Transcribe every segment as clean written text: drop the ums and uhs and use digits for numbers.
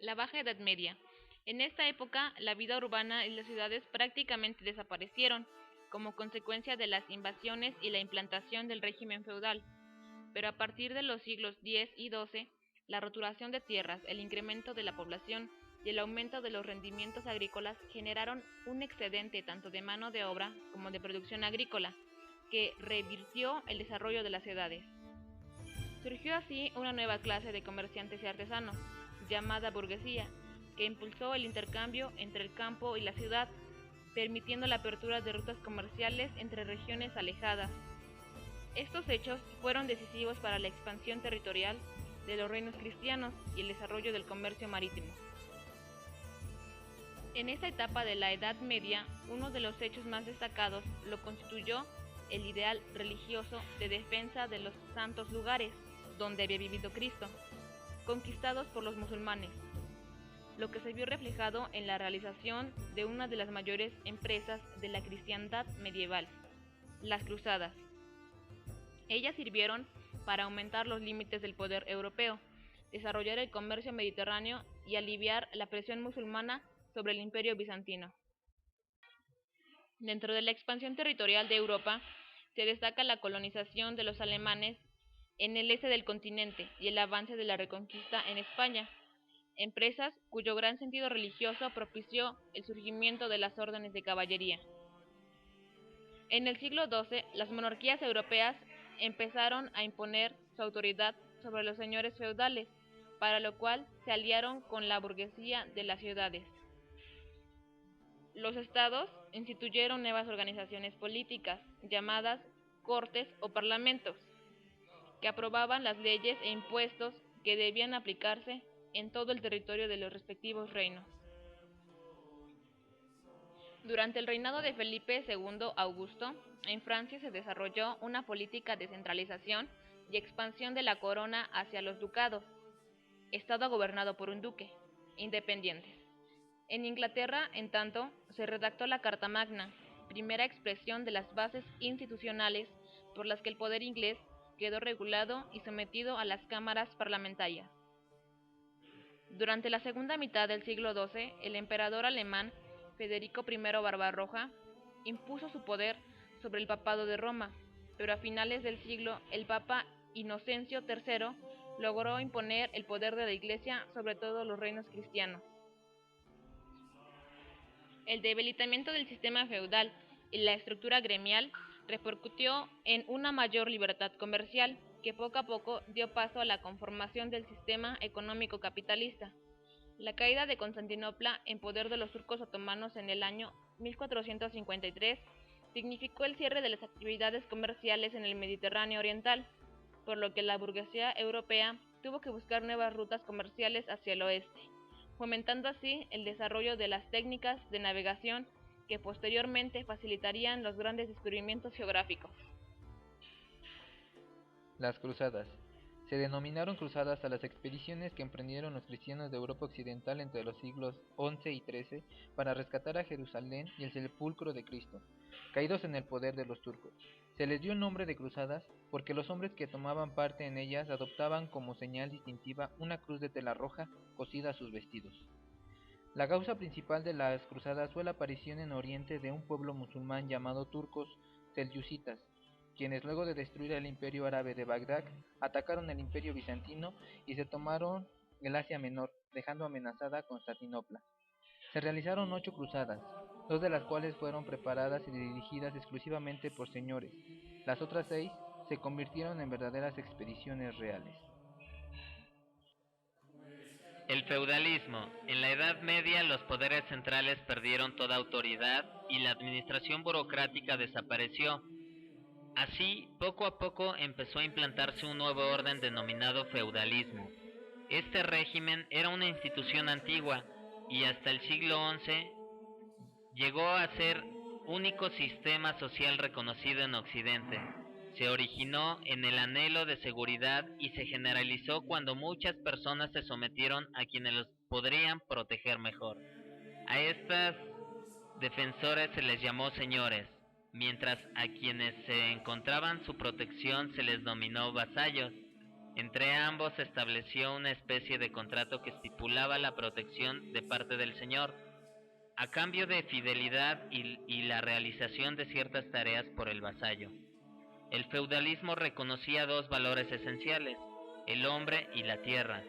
La Baja Edad Media. En esta época, la vida urbana y las ciudades prácticamente desaparecieron, como consecuencia de las invasiones y la implantación del régimen feudal. Pero a partir de los siglos X y XII, la roturación de tierras, el incremento de la población y el aumento de los rendimientos agrícolas generaron un excedente tanto de mano de obra como de producción agrícola, que revirtió el desarrollo de las ciudades. Surgió así una nueva clase de comerciantes y artesanos, llamada burguesía, que impulsó el intercambio entre el campo y la ciudad, permitiendo la apertura de rutas comerciales entre regiones alejadas. Estos hechos fueron decisivos para la expansión territorial de los reinos cristianos y el desarrollo del comercio marítimo. En esta etapa de la Edad Media, uno de los hechos más destacados lo constituyó el ideal religioso de defensa de los santos lugares donde había vivido Cristo, conquistados por los musulmanes, lo que se vio reflejado en la realización de una de las mayores empresas de la cristiandad medieval, las cruzadas. Ellas sirvieron para aumentar los límites del poder europeo, desarrollar el comercio mediterráneo y aliviar la presión musulmana sobre el Imperio bizantino. Dentro de la expansión territorial de Europa, se destaca la colonización de los alemanes en el este del continente y el avance de la Reconquista en España, empresas cuyo gran sentido religioso propició el surgimiento de las órdenes de caballería. En el siglo XII, las monarquías europeas empezaron a imponer su autoridad sobre los señores feudales, para lo cual se aliaron con la burguesía de las ciudades. Los estados instituyeron nuevas organizaciones políticas, llamadas cortes o parlamentos, que aprobaban las leyes e impuestos que debían aplicarse en todo el territorio de los respectivos reinos. Durante el reinado de Felipe II Augusto, en Francia se desarrolló una política de centralización y expansión de la corona hacia los ducados, estado gobernado por un duque, independientes. En Inglaterra, en tanto, se redactó la Carta Magna, primera expresión de las bases institucionales por las que el poder inglés quedó regulado y sometido a las cámaras parlamentarias. Durante la segunda mitad del siglo XII, el emperador alemán Federico I Barbarroja impuso su poder sobre el papado de Roma, pero a finales del siglo el papa Inocencio III logró imponer el poder de la Iglesia sobre todos los reinos cristianos. El debilitamiento del sistema feudal y la estructura gremial repercutió en una mayor libertad comercial, que poco a poco dio paso a la conformación del sistema económico capitalista. La caída de Constantinopla en poder de los turcos otomanos en el año 1453 significó el cierre de las actividades comerciales en el Mediterráneo oriental, por lo que la burguesía europea tuvo que buscar nuevas rutas comerciales hacia el oeste, fomentando así el desarrollo de las técnicas de navegación que posteriormente facilitarían los grandes descubrimientos geográficos. Las cruzadas. Se denominaron cruzadas a las expediciones que emprendieron los cristianos de Europa occidental entre los siglos XI y XIII para rescatar a Jerusalén y el sepulcro de Cristo, caídos en el poder de los turcos. Se les dio el nombre de cruzadas porque los hombres que tomaban parte en ellas adoptaban como señal distintiva una cruz de tela roja cosida a sus vestidos. La causa principal de las cruzadas fue la aparición en Oriente de un pueblo musulmán llamado turcos selyúcidas, quienes luego de destruir el imperio árabe de Bagdad, atacaron el imperio bizantino y se tomaron el Asia Menor, dejando amenazada Constantinopla. Se realizaron 8 cruzadas, 2 de las cuales fueron preparadas y dirigidas exclusivamente por señores. Las otras 6 se convirtieron en verdaderas expediciones reales. El feudalismo. En la Edad Media los poderes centrales perdieron toda autoridad y la administración burocrática desapareció. Así, poco a poco empezó a implantarse un nuevo orden denominado feudalismo. Este régimen era una institución antigua y hasta el siglo XI llegó a ser único sistema social reconocido en Occidente. Se originó en el anhelo de seguridad y se generalizó cuando muchas personas se sometieron a quienes los podrían proteger mejor. A estas defensores se les llamó señores, mientras a quienes se encontraban su protección se les denominó vasallos. Entre ambos se estableció una especie de contrato que estipulaba la protección de parte del señor, a cambio de fidelidad y la realización de ciertas tareas por el vasallo. El feudalismo reconocía dos valores esenciales, el hombre y la tierra,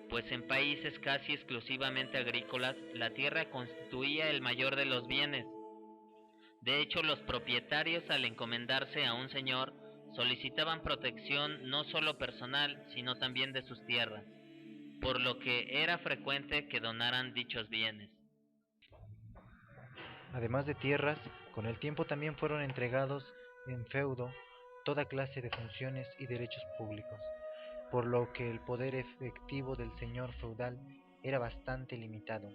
pues en países casi exclusivamente agrícolas, la tierra constituía el mayor de los bienes. De hecho, los propietarios, al encomendarse a un señor, solicitaban protección no solo personal, sino también de sus tierras, por lo que era frecuente que donaran dichos bienes. Además de tierras, con el tiempo también fueron entregados en feudo toda clase de funciones y derechos públicos, por lo que el poder efectivo del señor feudal era bastante limitado,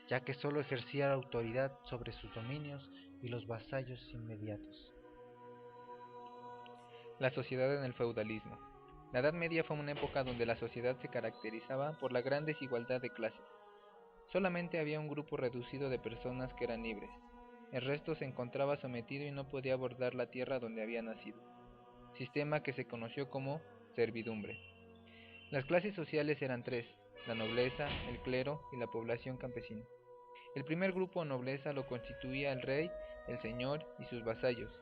ya que sólo ejercía autoridad sobre sus dominios y los vasallos inmediatos. La sociedad en el feudalismo. La Edad Media fue una época donde la sociedad se caracterizaba por la gran desigualdad de clases. Solamente había un grupo reducido de personas que eran libres. El resto se encontraba sometido y no podía abordar la tierra donde había nacido, sistema que se conoció como servidumbre. Las clases sociales eran tres: la nobleza, el clero y la población campesina. El primer grupo o nobleza lo constituía el rey, el señor y sus vasallos.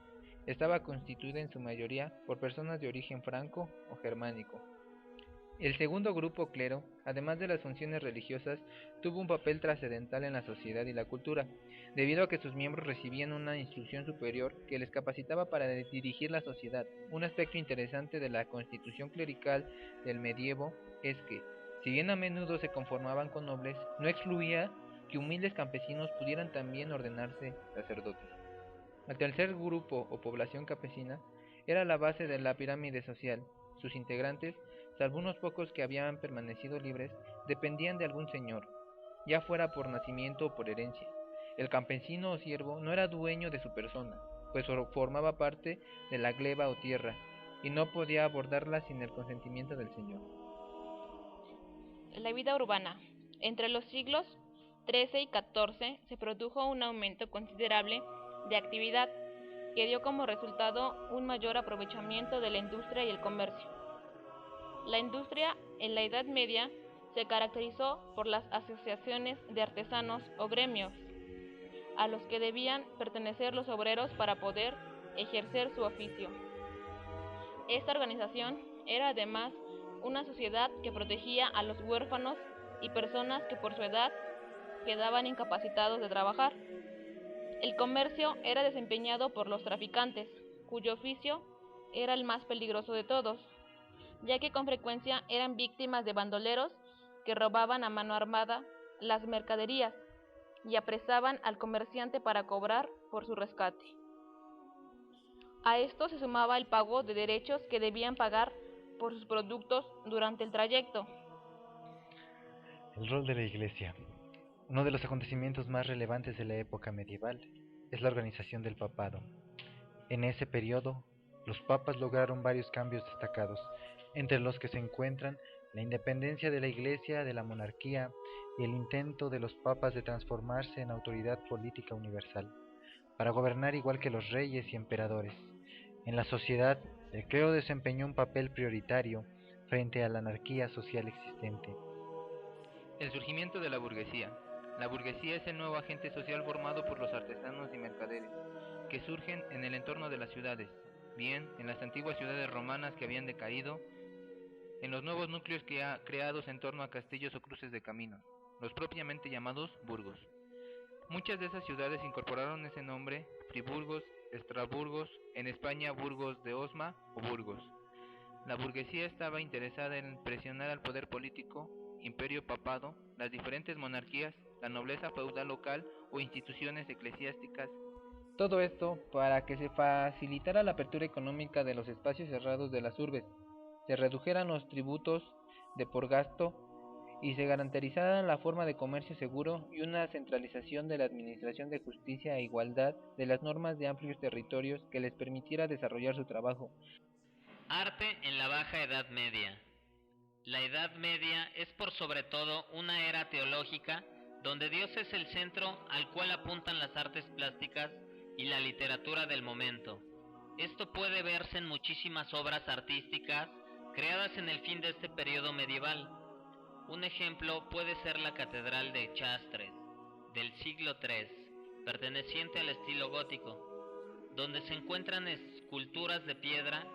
Estaba constituida en su mayoría por personas de origen franco o germánico. El segundo grupo, clero, además de las funciones religiosas, tuvo un papel trascendental en la sociedad y la cultura, debido a que sus miembros recibían una instrucción superior que les capacitaba para dirigir la sociedad. Un aspecto interesante de la constitución clerical del medievo es que, si bien a menudo se conformaban con nobles, no excluía que humildes campesinos pudieran también ordenarse sacerdotes. El tercer grupo o población campesina era la base de la pirámide social. Sus integrantes, salvo unos pocos que habían permanecido libres, dependían de algún señor, ya fuera por nacimiento o por herencia. El campesino o siervo no era dueño de su persona, pues formaba parte de la gleba o tierra, y no podía abordarla sin el consentimiento del señor. La vida urbana. Entre los siglos XIII y XIV se produjo un aumento considerable de actividad que dio como resultado un mayor aprovechamiento de la industria y el comercio. La industria en la Edad Media se caracterizó por las asociaciones de artesanos o gremios, a los que debían pertenecer los obreros para poder ejercer su oficio. Esta organización era además una sociedad que protegía a los huérfanos y personas que por su edad quedaban incapacitados de trabajar. El comercio era desempeñado por los traficantes, cuyo oficio era el más peligroso de todos, ya que con frecuencia eran víctimas de bandoleros que robaban a mano armada las mercaderías y apresaban al comerciante para cobrar por su rescate. A esto se sumaba el pago de derechos que debían pagar por sus productos durante el trayecto. El rol de la Iglesia. Uno de los acontecimientos más relevantes de la época medieval es la organización del papado. En ese periodo, los papas lograron varios cambios destacados, entre los que se encuentran la independencia de la Iglesia de la monarquía y el intento de los papas de transformarse en autoridad política universal, para gobernar igual que los reyes y emperadores. En la sociedad, el clero desempeñó un papel prioritario frente a la anarquía social existente. El surgimiento de la burguesía. La burguesía es el nuevo agente social formado por los artesanos y mercaderes, que surgen en el entorno de las ciudades, bien en las antiguas ciudades romanas que habían decaído, en los nuevos núcleos creados en torno a castillos o cruces de caminos, los propiamente llamados burgos. Muchas de esas ciudades incorporaron ese nombre: Friburgos, Estrasburgos, en España Burgos de Osma o Burgos. La burguesía estaba interesada en presionar al poder político, imperio papado, las diferentes monarquías, la nobleza feudal local o instituciones eclesiásticas. Todo esto para que se facilitara la apertura económica de los espacios cerrados de las urbes, se redujeran los tributos de por gasto y se garantizara la forma de comercio seguro y una centralización de la administración de justicia e igualdad de las normas de amplios territorios que les permitiera desarrollar su trabajo. Arte en la Baja Edad Media. La Edad Media es por sobre todo una era teológica donde Dios es el centro al cual apuntan las artes plásticas y la literatura del momento. Esto puede verse en muchísimas obras artísticas creadas en el fin de este periodo medieval. Un ejemplo puede ser la Catedral de Chartres, del siglo III, perteneciente al estilo gótico, donde se encuentran esculturas de piedra.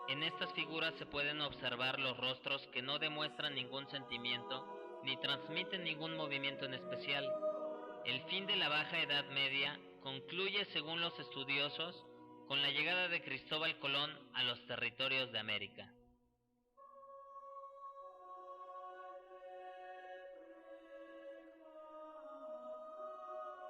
En estas figuras se pueden observar los rostros que no demuestran ningún sentimiento ni transmiten ningún movimiento en especial. El fin de la Baja Edad Media concluye, según los estudiosos, con la llegada de Cristóbal Colón a los territorios de América.